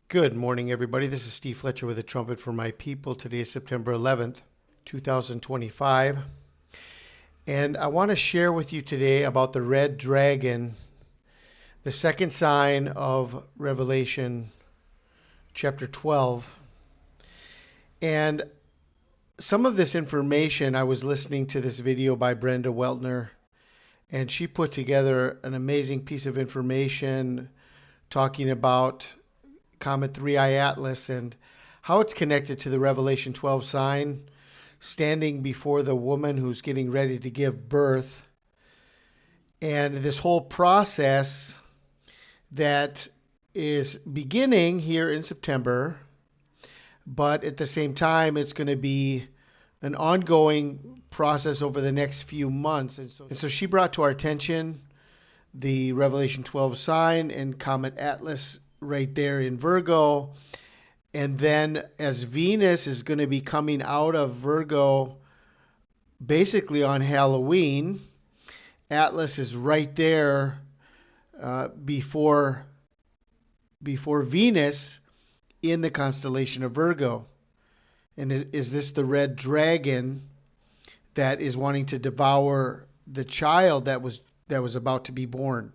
Good morning, everybody. This is Steve Fletcher with a trumpet for my people. Today is September 11th, 2025. And I want to share with you today about the red dragon, the second sign of Revelation chapter 12. And some of this information, I was listening to this video by Brenda Weltner, and she put together an amazing piece of information talking about Comet 3i Atlas and how it's connected to the Revelation 12 sign, standing before the woman who's getting ready to give birth, and this whole process that is beginning here in September, but at the same time it's going to be an ongoing process over the next few months. And so she brought to our attention the Revelation 12 sign and Comet Atlas right there in Virgo. And then as Venus is going to be coming out of Virgo basically on Halloween, Atlas is right there before Venus in the constellation of Virgo. And is this the red dragon that is wanting to devour the child that was about to be born?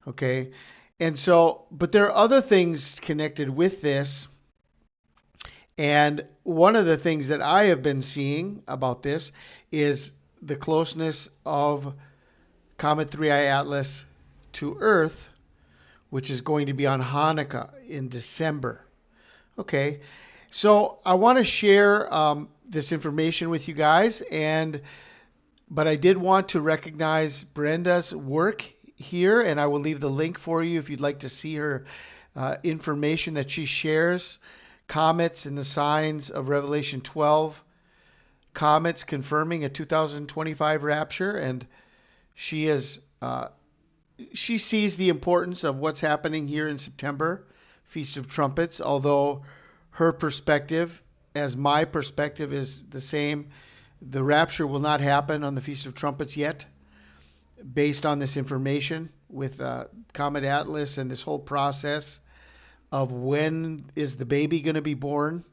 Okay. And so, but there are other things connected with this. And one of the things that I have been seeing about this is the closeness of Comet 3i Atlas to Earth, which is going to be on Hanukkah in December. Okay. So I want to share this information with you guys, but I did want to recognize Brenda's work here, and I will leave the link for you if you'd like to see her information that she shares. Comets and the signs of Revelation 12. Comets confirming a 2025 rapture, and she sees the importance of what's happening here in September, Feast of Trumpets, although her perspective, as my perspective, is the same. The rapture will not happen on the Feast of Trumpets yet, based on this information with Comet Atlas and this whole process of when is the baby going to be born.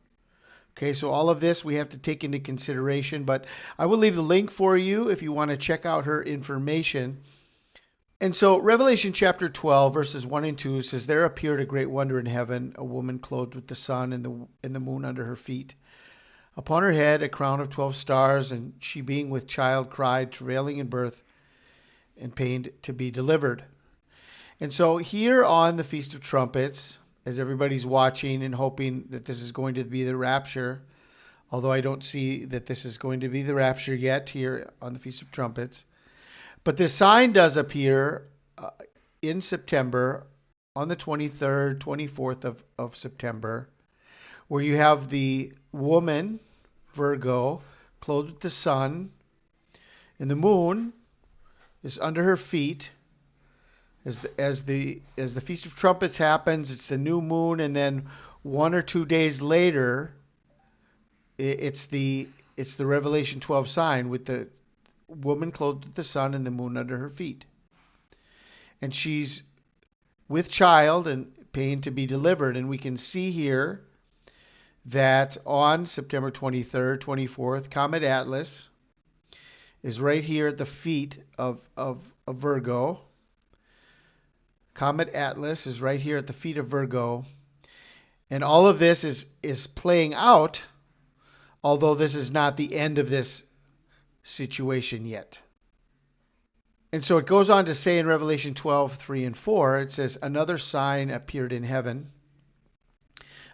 Okay, so all of this we have to take into consideration, but I will leave the link for you if you want to check out her information. And so Revelation chapter 12, verses 1 and 2 says, "There appeared a great wonder in heaven, a woman clothed with the sun and the moon under her feet. Upon her head a crown of 12 stars, and she being with child cried, travailing in birth, and pained to be delivered." And so here on the Feast of Trumpets, as everybody's watching and hoping that this is going to be the rapture, although I don't see that this is going to be the rapture yet here on the Feast of Trumpets, but this sign does appear in September on the 23rd, 24th of September, where you have the woman, Virgo, clothed with the sun, and the moon is under her feet. As the Feast of Trumpets happens, it's the new moon, and then 1 or 2 days later, it's the Revelation 12 sign with the woman clothed with the sun and the moon under her feet. And she's with child and pain to be delivered. And we can see here that on September 23rd, 24th, Comet Atlas is right here at the feet of Virgo. Comet Atlas is right here at the feet of Virgo. And all of this is playing out, although this is not the end of this situation yet. And so it goes on to say in Revelation 12, 3 and 4, it says, "Another sign appeared in heaven.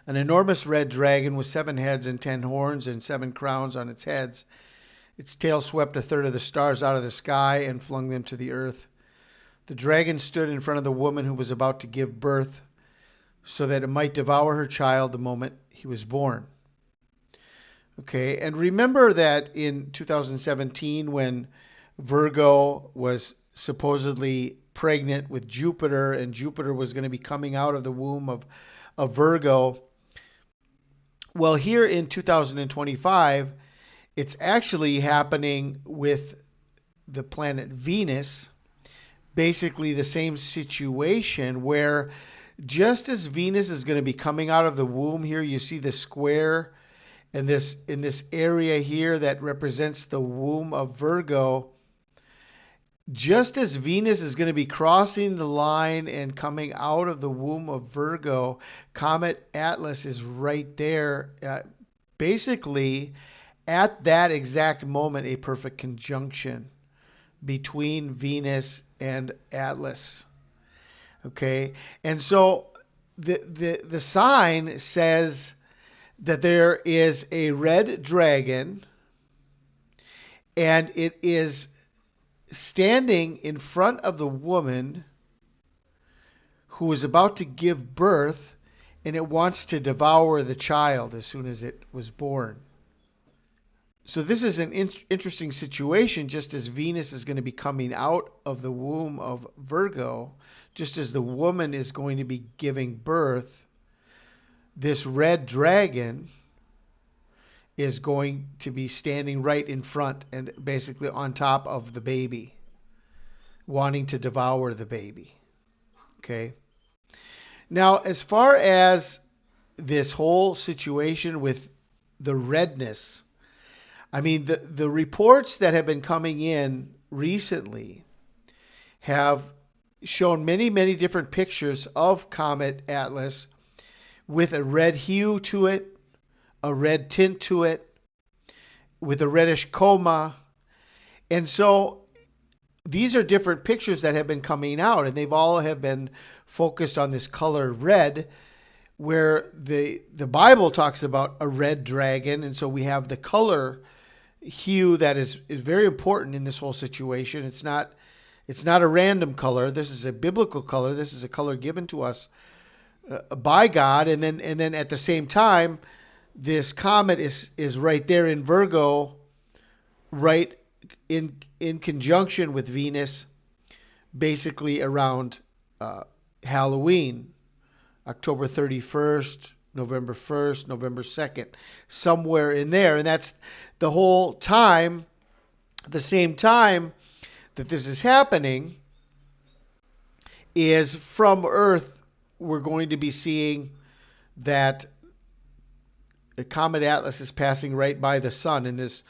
An enormous red dragon with 7 heads and 10 horns and 7 crowns on its heads. Its tail swept a third of the stars out of the sky and flung them to the earth. The dragon stood in front of the woman who was about to give birth, so that it might devour her child the moment he was born." Okay, and remember that in 2017 when Virgo was supposedly pregnant with Jupiter, and Jupiter was going to be coming out of the womb of Virgo. Well, here in 2025, it's actually happening with the planet Venus, basically the same situation where just as Venus is going to be coming out of the womb here, you see the square in this area here that represents the womb of Virgo. Just as Venus is going to be crossing the line and coming out of the womb of Virgo, Comet Atlas is right there. Basically, at that exact moment, a perfect conjunction between Venus and Atlas. Okay, and so the sign says that there is a red dragon, and it is standing in front of the woman who is about to give birth, and it wants to devour the child as soon as it was born. So this is an interesting situation, just as Venus is going to be coming out of the womb of Virgo, just as the woman is going to be giving birth, this red dragon is going to be standing right in front and basically on top of the baby, wanting to devour the baby. Okay. Now, as far as this whole situation with the redness, I mean, the reports that have been coming in recently have shown many, many different pictures of Comet Atlas with a red hue to it, a red tint to it, with a reddish coma. And so these are different pictures that have been coming out, and they've all have been focused on this color red, where the Bible talks about a red dragon. And so we have the color hue that is very important in this whole situation. It's not a random color. This is a biblical color. This is a color given to us by God. And then at the same time, this comet is right there in Virgo, right in conjunction with Venus, basically around Halloween, October 31st, November 1st, November 2nd, somewhere in there. And that's the whole time, the same time that this is happening, is from Earth, we're going to be seeing that the Comet Atlas is passing right by the sun, and this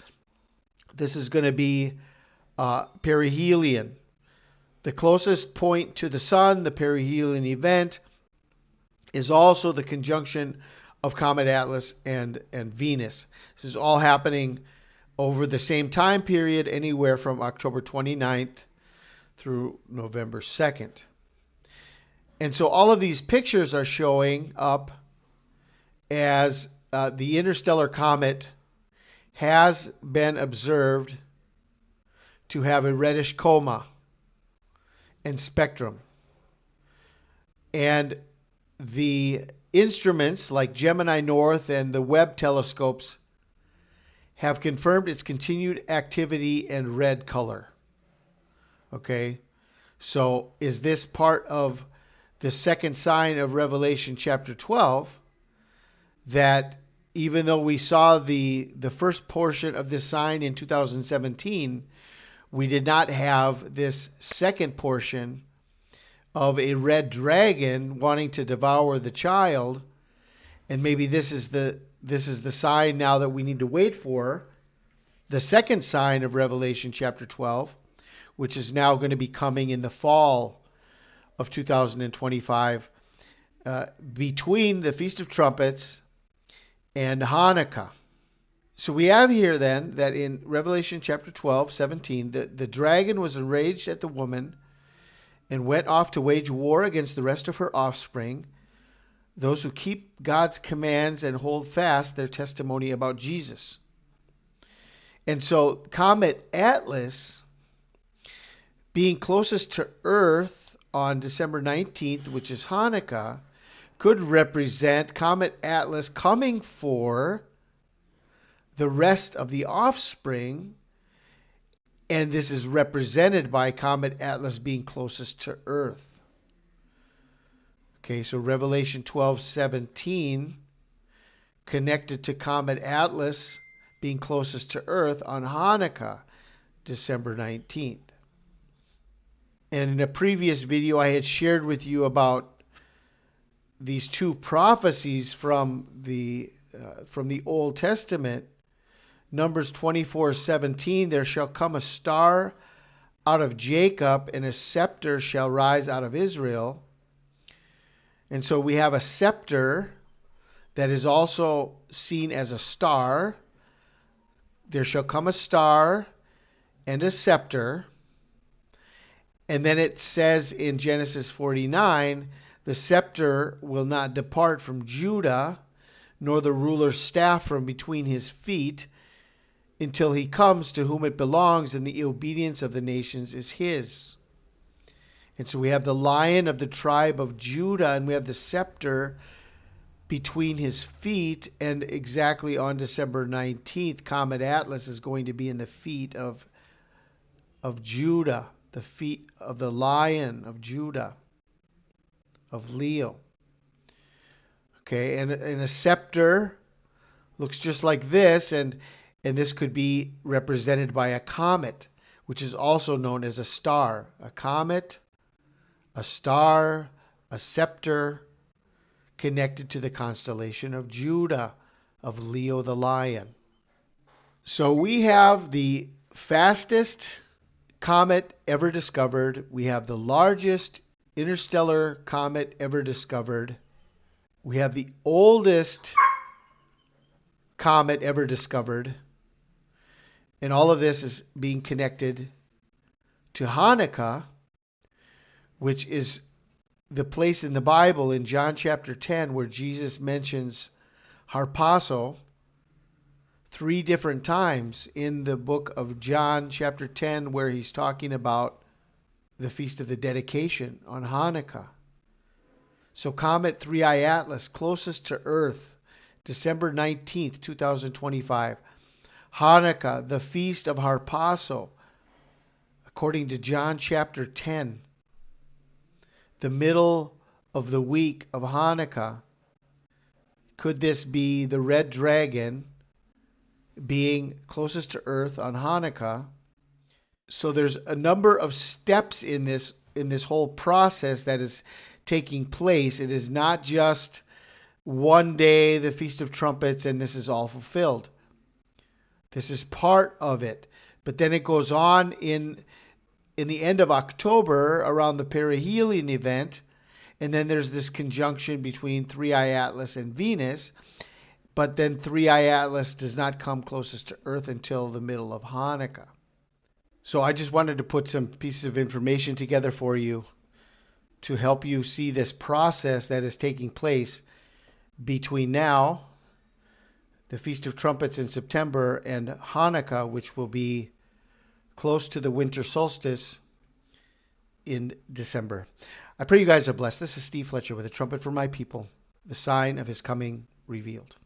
is going to be perihelion. The closest point to the sun, the perihelion event, is also the conjunction of Comet Atlas and Venus. This is all happening over the same time period, anywhere from October 29th through November 2nd. And so all of these pictures are showing up as the interstellar comet has been observed to have a reddish coma and spectrum. And the instruments like Gemini North and the Webb telescopes have confirmed its continued activity and red color. Okay, so is this part of the second sign of Revelation chapter 12, that even though we saw the first portion of this sign in 2017, we did not have this second portion of a red dragon wanting to devour the child? And maybe this is the sign now that we need to wait for, the second sign of Revelation chapter 12, which is now going to be coming in the fall of 2025, between the Feast of Trumpets and Hanukkah. So we have here then that in Revelation chapter 12:17, the dragon was enraged at the woman and went off to wage war against the rest of her offspring, those who keep God's commands and hold fast their testimony about Jesus. And so Comet Atlas, being closest to Earth on December 19th, which is Hanukkah, could represent Comet Atlas coming for the rest of the offspring, and this is represented by Comet Atlas being closest to Earth. Okay, so Revelation 12:17 connected to Comet Atlas being closest to Earth on Hanukkah, December 19th. And in a previous video, I had shared with you about these two prophecies from the Old Testament, Numbers 24:17, there shall come a star out of Jacob, and a scepter shall rise out of Israel. And so we have a scepter that is also seen as a star. There shall come a star and a scepter. And then it says in Genesis 49, the scepter will not depart from Judah, nor the ruler's staff from between his feet, until he comes to whom it belongs, and the obedience of the nations is his. And so we have the Lion of the tribe of Judah, and we have the scepter between his feet, and exactly on December 19th, Comet Atlas is going to be in the feet of Judah, the feet of the Lion of Judah, of Leo. Okay, and a scepter looks just like this, and this could be represented by a comet, which is also known as a star. A comet, a star, a scepter, connected to the constellation of Judah, of Leo the Lion. So we have the fastest comet ever discovered. We have the largest interstellar comet ever discovered. We have the oldest comet ever discovered. And all of this is being connected to Hanukkah, which is the place in the Bible in John chapter 10 where Jesus mentions harpazo 3 different times in the book of John chapter 10, where he's talking about the Feast of the Dedication on Hanukkah. So Comet 3I Atlas, closest to Earth, December 19th, 2025. Hanukkah, the Feast of Harpazo, according to John chapter 10. The middle of the week of Hanukkah. Could this be the red dragon being closest to Earth on Hanukkah? So there's a number of steps in this whole process that is taking place. It is not just one day, the Feast of Trumpets, and this is all fulfilled. This is part of it. But then it goes on in the end of October around the perihelion event, and then there's this conjunction between 3I Atlas and Venus, but then 3I Atlas does not come closest to Earth until the middle of Hanukkah. So I just wanted to put some pieces of information together for you to help you see this process that is taking place between now, the Feast of Trumpets in September, and Hanukkah, which will be close to the winter solstice in December. I pray you guys are blessed. This is Steve Fletcher with a trumpet for my people, the sign of his coming revealed.